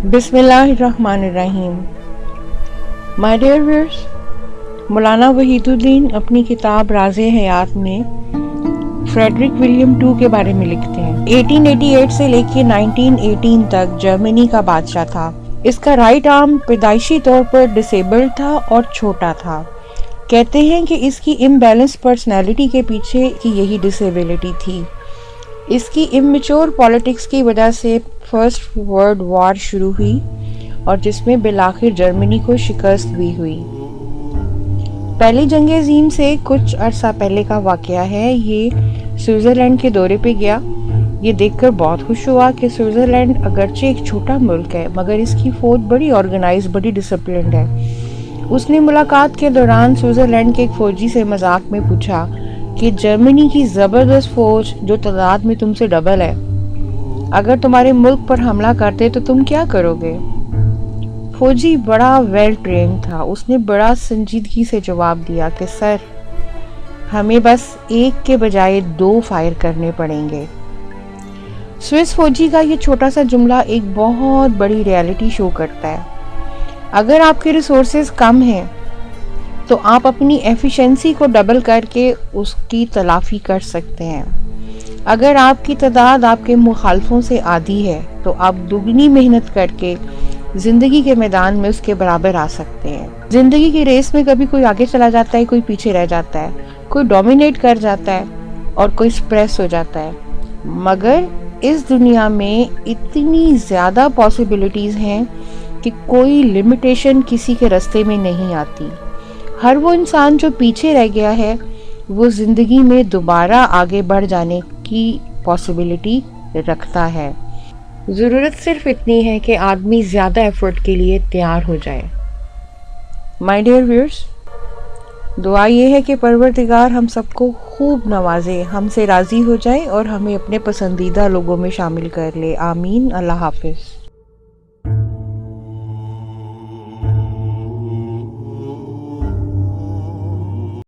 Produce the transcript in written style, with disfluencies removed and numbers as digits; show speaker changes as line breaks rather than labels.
बिस्मिल्लाहिर्रहमानिर्रहीम। My dear viewers, मौलाना वहीदुद्दीन अपनी किताब राज़े हयात में फ्रेडरिक विलियम II के बारे में लिखते हैं। 1888 से लेकर 1918 तक जर्मनी का बादशाह था। इसका राइट आर्म पैदाइशी तौर पर डिसेबल्ड था और छोटा था। कहते हैं कि इसकी इम्बैलेंस पर्सनैलिटी के पीछे की यही डिसेबिलिटी थी। इसकी इमेच्योर पॉलिटिक्स की वजह से फर्स्ट वर्ल्ड वॉर शुरू हुई और जिसमें बिलाखिर जर्मनी को शिकस्त भी हुई। पहली जंग अज़ीम से कुछ अरसा पहले का वाकया है। ये स्विट्ज़रलैंड के दौरे पे गया। ये देखकर बहुत खुश हुआ कि स्विट्ज़रलैंड अगरचे एक छोटा मुल्क है मगर इसकी फौज बड़ी ऑर्गेनाइज, बड़ी डिसिप्लिन्ड है। उसने मुलाकात के दौरान स्विट्ज़रलैंड के एक फौजी से मजाक में पूछा कि जर्मनी की ज़बरदस्त फौज जो तादाद में तुमसे डबल है, अगर तुम्हारे मुल्क पर हमला करते तो तुम क्या करोगे? फौजी बड़ा वेल ट्रेन था। उसने बड़ा संजीदगी से जवाब दिया कि सर, हमें बस एक के बजाय 2 फायर करने पड़ेंगे। स्विस फौजी का ये छोटा सा जुमला एक बहुत बड़ी रियलिटी शो करता है। अगर आपके रिसोर्सेज कम हैं तो आप अपनी एफिशिएंसी को डबल करके उसकी तलाफी कर सकते हैं। अगर आपकी तादाद आपके मुखालफों से आधी है तो आप दुगनी मेहनत करके जिंदगी के मैदान में उसके बराबर आ सकते हैं। जिंदगी की रेस में कभी कोई आगे चला जाता है, कोई पीछे रह जाता है, कोई डोमिनेट कर जाता है और कोई स्प्रेस हो जाता है। मगर इस दुनिया में इतनी ज़्यादा पॉसिबिलिटीज़ हैं कि कोई लिमिटेशन किसी के रास्ते में नहीं आती। हर वो इंसान जो पीछे रह गया है वो ज़िंदगी में दोबारा आगे बढ़ जाने की पॉसिबिलिटी रखता है। ज़रूरत सिर्फ इतनी है कि आदमी ज़्यादा एफर्ट के लिए तैयार हो जाए। माय डियर व्यूअर्स, दुआ ये है कि परवरदिगार हम सबको खूब नवाजे, हमसे राज़ी हो जाए और हमें अपने पसंदीदा लोगों में शामिल कर ले। आमीन। अल्लाह हाफिज़।